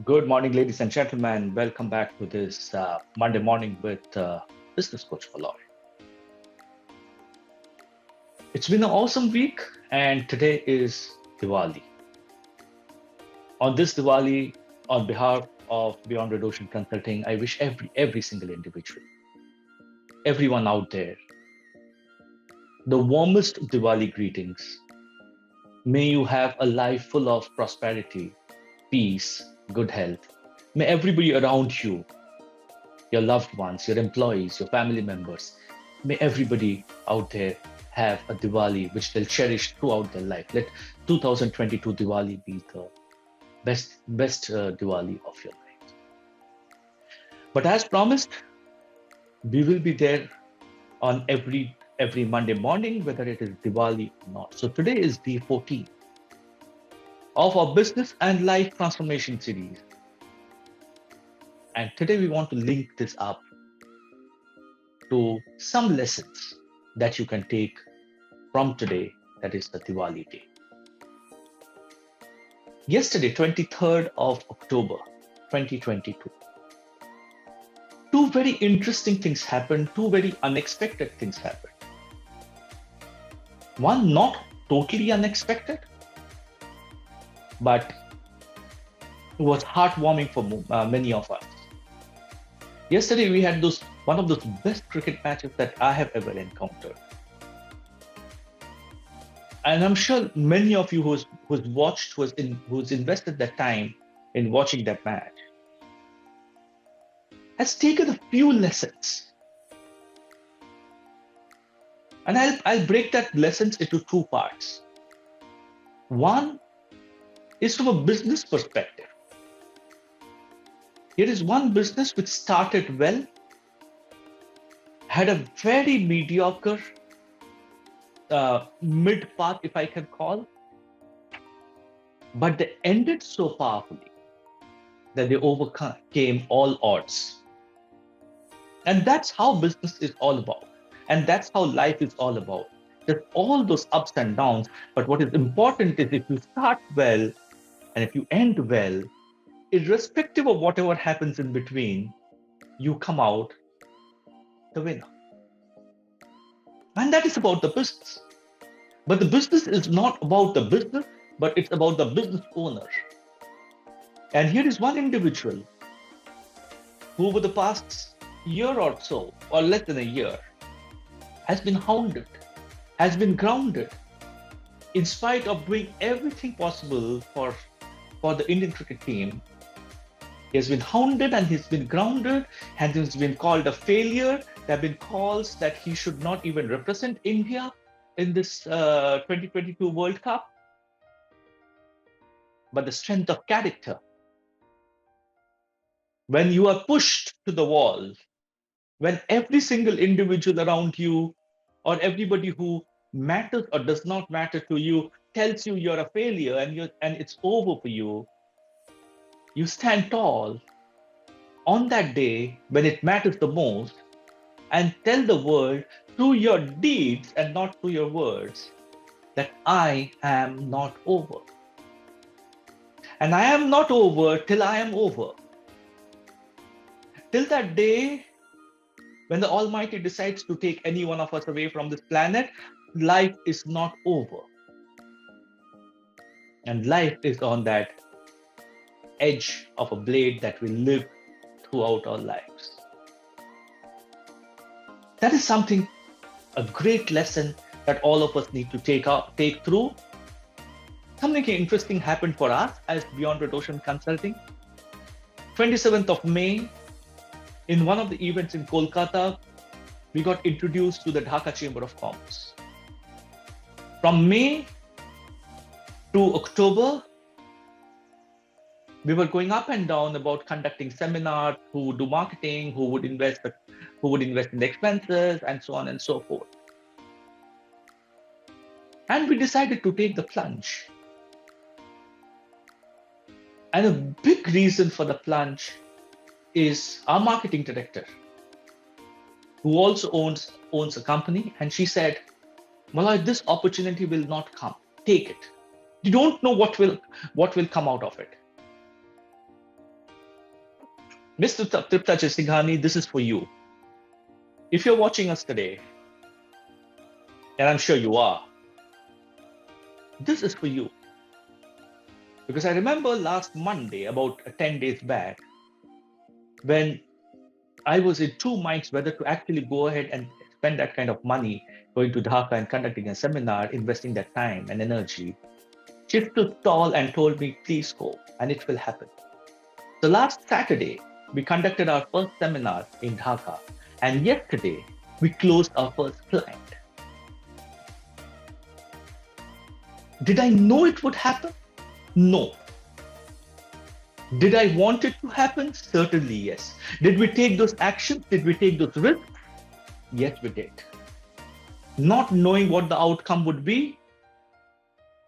Good morning, ladies and gentlemen. Welcome back to this Monday morning with Business Coach Moloy. It's been an awesome week, and today is Diwali. On this Diwali, on behalf of Beyond Red Ocean Consulting, I wish every single individual, everyone out there, the warmest Diwali greetings. May you have a life full of prosperity, peace, good health. May everybody around you, your loved ones, your employees, your family members, may everybody out there have a Diwali which they'll cherish throughout their life. Let 2022 Diwali be the best Diwali of your life. But as promised, we will be there on every Monday morning, whether it is Diwali or not. So today is the 14th of our business and life transformation series. And today we want to link this up to some lessons that you can take from today, that is the Diwali day. Yesterday, 23rd of October, 2022, two very interesting things happened, two very unexpected things happened. One not totally unexpected, but it was heartwarming for many of us. Yesterday, we had one of those best cricket matches that I have ever encountered. And I'm sure many of you who's watched, who's invested that time in watching that match, has taken a few lessons. And I'll break that lessons into two parts. One is from a business perspective. Here is one business which started well, had a very mediocre mid-path, if I can call, but they ended so powerfully that they overcame all odds. And that's how business is all about. And that's how life is all about. There's all those ups and downs. But what is important is if you start well and if you end well, irrespective of whatever happens in between, you come out the winner. And that is about the business. But the business is not about the business, but it's about the business owner. And here is one individual who over the past year or so, or less than a year, has been hounded, has been grounded, in spite of doing everything possible for the Indian cricket team. He has been hounded and he's been grounded and he's been called a failure. There have been calls that he should not even represent India in this 2022 World Cup. But the strength of character, when you are pushed to the wall, when every single individual around you or everybody who matters or does not matter to you tells you you're a failure and it's over for you, you stand tall on that day when it matters the most and tell the world through your deeds and not through your words that I am not over. And I am not over till I am over. Till that day when the Almighty decides to take any one of us away from this planet, life is not over. And life is on that edge of a blade that will live throughout our lives. That is something, a great lesson that all of us need to take through. Something interesting happened for us as Beyond Red Ocean Consulting. 27th of May, in one of the events in Kolkata, we got introduced to the Dhaka Chamber of Commerce. From May to October, we were going up and down about conducting seminars, who would do marketing, who would invest in the expenses, and so on and so forth. And we decided to take the plunge. And a big reason for the plunge is our marketing director, who also owns a company, and she said, Moloy, this opportunity will not come. Take it. You don't know what will come out of it. Mr. Tripta Singhani, this is for you. If you're watching us today, and I'm sure you are, this is for you. Because I remember last Monday, about 10 days back, when I was in two minds whether to actually go ahead and spend that kind of money going to Dhaka and conducting a seminar, investing that time and energy. She stood tall and told me, please go, and it will happen. So last Saturday, we conducted our first seminar in Dhaka, and yesterday, we closed our first client. Did I know it would happen? No. Did I want it to happen? Certainly, yes. Did we take those actions? Did we take those risks? Yes, we did. Not knowing what the outcome would be,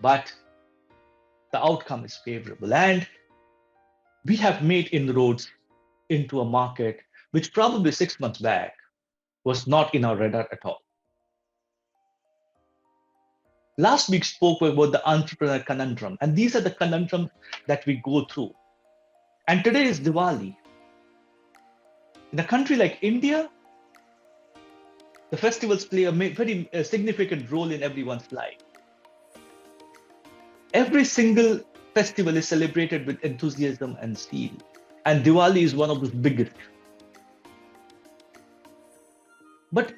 but the outcome is favorable. And we have made inroads into a market which probably 6 months back was not in our radar at all. Last week spoke about the entrepreneur conundrum, and these are the conundrums that we go through. And today is Diwali. In a country like India, the festivals play a very significant role in everyone's life. Every single festival is celebrated with enthusiasm and zeal, and Diwali is one of the biggest. But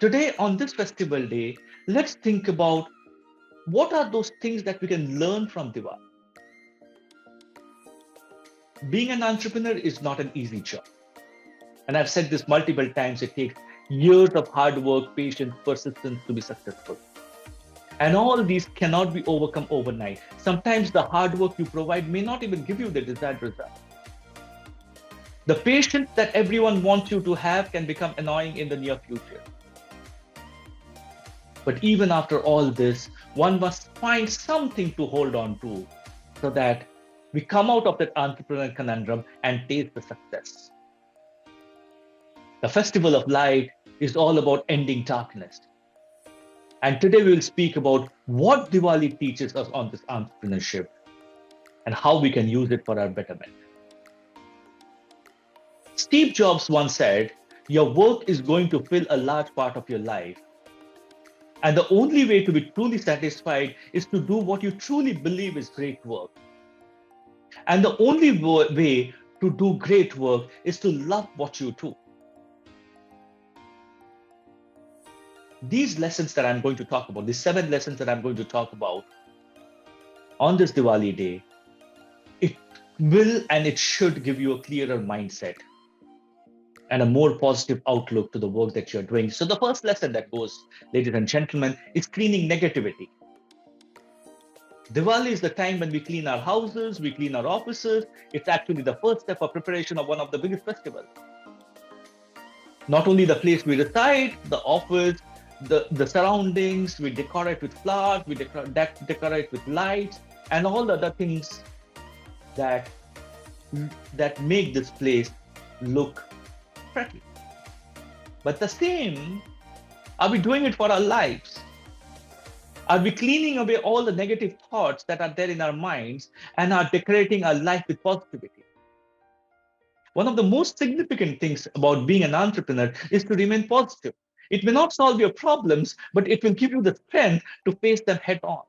today, on this festival day, let's think about what are those things that we can learn from Diwali. Being an entrepreneur is not an easy job. And I've said this multiple times, it takes years of hard work, patience, persistence to be successful. And all these cannot be overcome overnight. Sometimes the hard work you provide may not even give you the desired result. The patience that everyone wants you to have can become annoying in the near future. But even after all this, one must find something to hold on to so that we come out of that entrepreneur conundrum and taste the success. The Festival of Light is all about ending darkness. And today we will speak about what Diwali teaches us on this entrepreneurship and how we can use it for our betterment. Steve Jobs once said, your work is going to fill a large part of your life. And the only way to be truly satisfied is to do what you truly believe is great work. And the only way to do great work is to love what you do. These lessons that I'm going to talk about, these 7 lessons that I'm going to talk about on this Diwali day, it will and it should give you a clearer mindset and a more positive outlook to the work that you're doing. So the first lesson that goes, ladies and gentlemen, is cleaning negativity. Diwali is the time when we clean our houses, we clean our offices. It's actually the first step of preparation of one of the biggest festivals. Not only the place we reside, the office, the surroundings, we decorate with flowers, we decorate with lights, and all the other things that make this place look pretty. But the same, are we doing it for our lives? Are we cleaning away all the negative thoughts that are there in our minds and are decorating our life with positivity? One of the most significant things about being an entrepreneur is to remain positive. It may not solve your problems, but it will give you the strength to face them head on.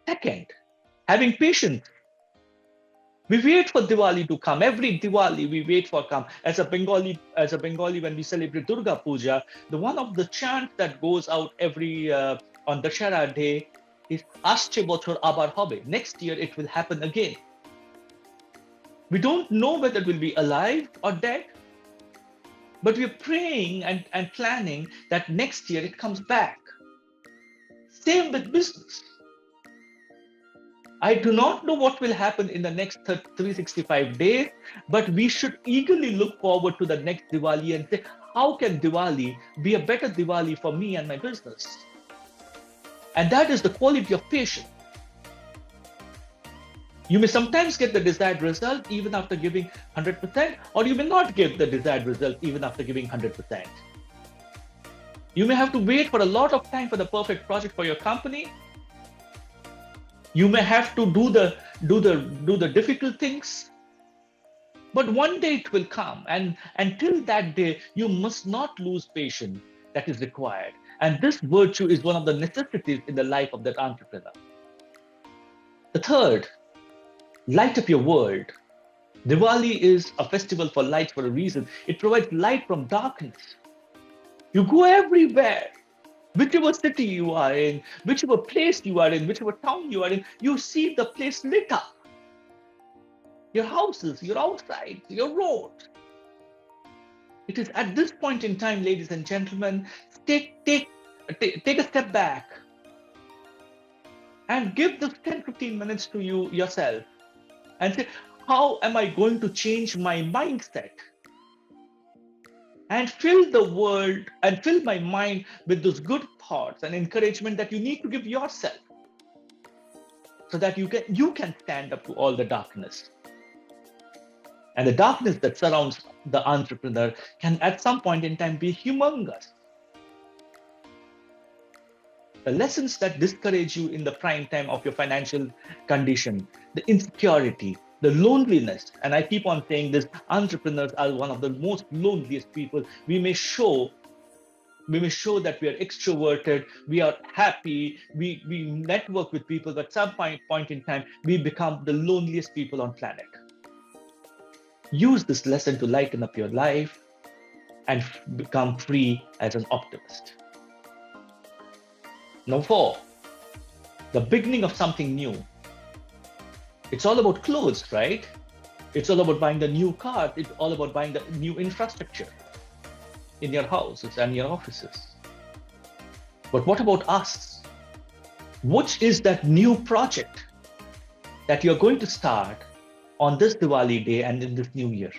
Second, having patience. We wait for Diwali to come. Every Diwali we wait for come. As a Bengali, when we celebrate Durga Puja, one of the chants that goes out every on Dashera day is Asche bochor abar hobe. Next year it will happen again. We don't know whether it will be alive or dead, but we're praying and planning that next year it comes back. Same with business. I do not know what will happen in the next 365 days, but we should eagerly look forward to the next Diwali and say, how can Diwali be a better Diwali for me and my business? And that is the quality of patience. You may sometimes get the desired result even after giving 100%, or you may not get the desired result even after giving 100%. You may have to wait for a lot of time for the perfect project for your company. You may have to do the difficult things. But one day it will come, and until that day, you must not lose patience that is required. And this virtue is one of the necessities in the life of that entrepreneur. The third, light up your world. Diwali is a festival for light for a reason. It provides light from darkness. You go everywhere, whichever city you are in, whichever place you are in, whichever town you are in, you see the place lit up. Your houses, your outside, your roads. It is at this point in time, ladies and gentlemen, take a step back and give this 10-15 minutes to yourself and say, how am I going to change my mindset and fill the world and fill my mind with those good thoughts and encouragement that you need to give yourself so that you can stand up to all the darkness. And the darkness that surrounds the entrepreneur can at some point in time be humongous. The lessons that discourage you in the prime time of your financial condition, the insecurity, the loneliness, and I keep on saying this, entrepreneurs are one of the most loneliest people. We may show that we are extroverted, we are happy, we network with people, but at some point in time, we become the loneliest people on planet. Use this lesson to lighten up your life and become free as an optimist. Number 4, the beginning of something new. It's all about clothes, right? It's all about buying the new car. It's all about buying the new infrastructure in your houses and your offices. But what about us? Which is that new project that you're going to start on this Diwali day and in this new year?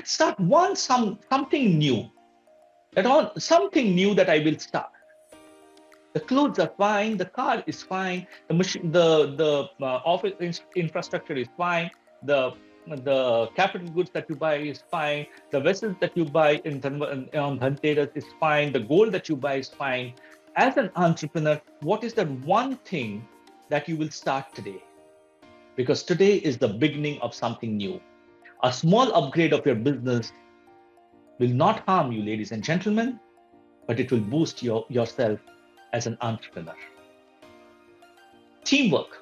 Start something new. Something new that I will start. The clothes are fine, the car is fine, the office infrastructure is fine, the capital goods that you buy is fine, the vessels that you buy on Dhanteras is fine, the gold that you buy is fine. As an entrepreneur, what is that one thing that you will start today? Because today is the beginning of something new. A small upgrade of your business will not harm you, ladies and gentlemen, but it will boost yourself as an entrepreneur. Teamwork.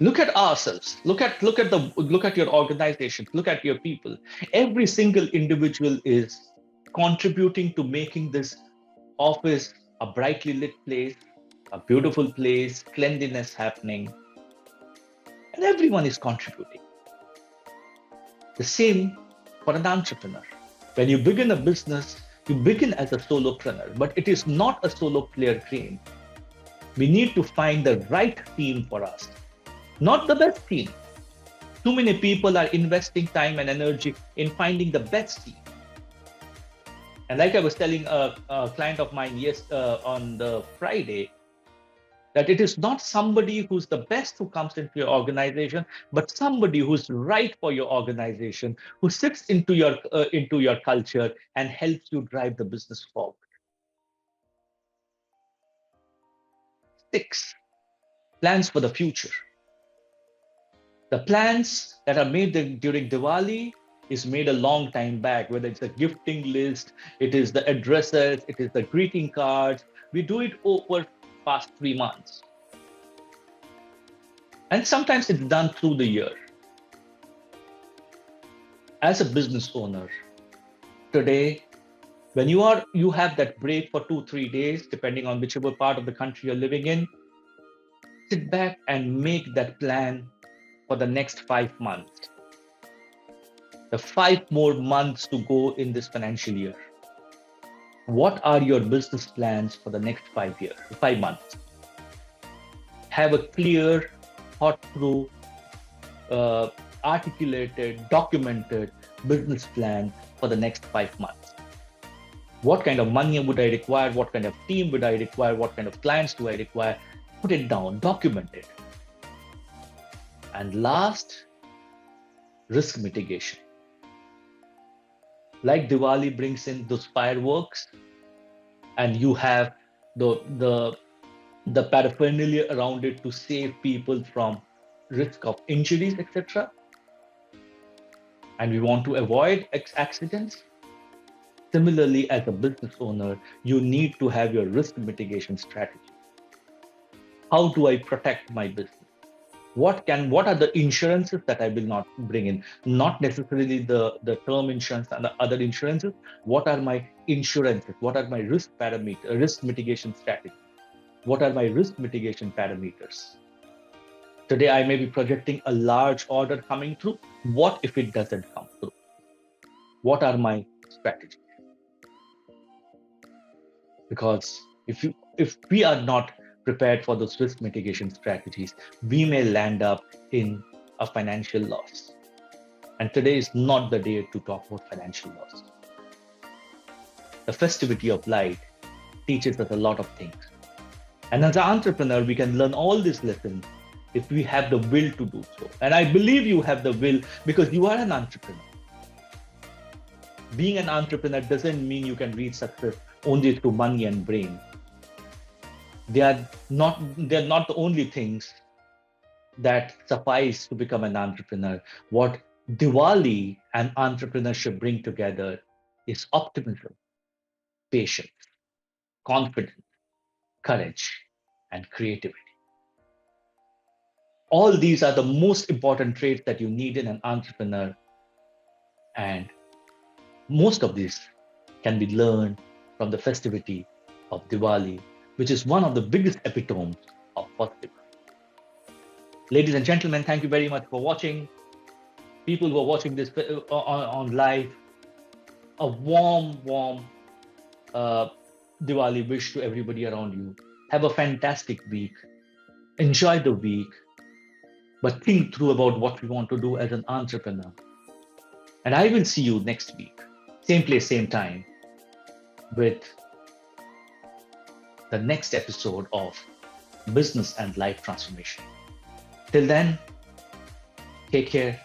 Look at ourselves. Look at your organization. Look at your people. Every single individual is contributing to making this office a brightly lit place, a beautiful place, cleanliness happening, and everyone is contributing. The same for an entrepreneur. When you begin a business, you begin as a solopreneur, but it is not a solo player game. We need to find the right team for us, not the best team. Too many people are investing time and energy in finding the best team. And like I was telling a client of mine on the Friday, that it is not somebody who's the best who comes into your organization, but somebody who's right for your organization, who sits into your culture and helps you drive the business forward. 6, plans for the future. The plans that are made during Diwali is made a long time back, whether it's a gifting list, it is the addresses, it is the greeting cards. We do it over past 3 months. And sometimes it's done through the year. As a business owner, today, when you have that break for 2-3 days, depending on whichever part of the country you're living in, sit back and make that plan for the next 5 months. The 5 more months to go in this financial year. What are your business plans for the next 5 months? Have a clear, thought through, articulated, documented business plan for the next 5 months. What kind of money would I require? What kind of team would I require? What kind of clients do I require? Put it down, document it. And last, risk mitigation. Like Diwali brings in those fireworks, and you have the paraphernalia around it to save people from risk of injuries, etc., and we want to avoid accidents. Similarly, as a business owner, you need to have your risk mitigation strategy. How do I protect my business? What are the insurances that I will not bring in? Not necessarily the term insurance and the other insurances. What are my insurances? What are my risk mitigation strategies? What are my risk mitigation parameters? Today, I may be projecting a large order coming through. What if it doesn't come through? What are my strategies? Because if we are not prepared for those risk mitigation strategies, we may land up in a financial loss. And today is not the day to talk about financial loss. The festivity of light teaches us a lot of things. And as an entrepreneur, we can learn all these lessons if we have the will to do so. And I believe you have the will because you are an entrepreneur. Being an entrepreneur doesn't mean you can reach success only through money and brain. They are not the only things that suffice to become an entrepreneur. What Diwali and entrepreneurship bring together is optimism, patience, confidence, courage, and creativity. All these are the most important traits that you need in an entrepreneur. And most of these can be learned from the festivity of Diwali, which is one of the biggest epitomes of positivity. Ladies and gentlemen, thank you very much for watching. People who are watching this on live, a warm Diwali wish to everybody around you. Have a fantastic week. Enjoy the week, but think through about what we want to do as an entrepreneur. And I will see you next week, same place, same time, with the next episode of Business and Life Transformation. Till then, take care.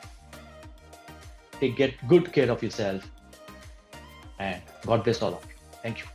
Get good care of yourself. And God bless all of you. Thank you.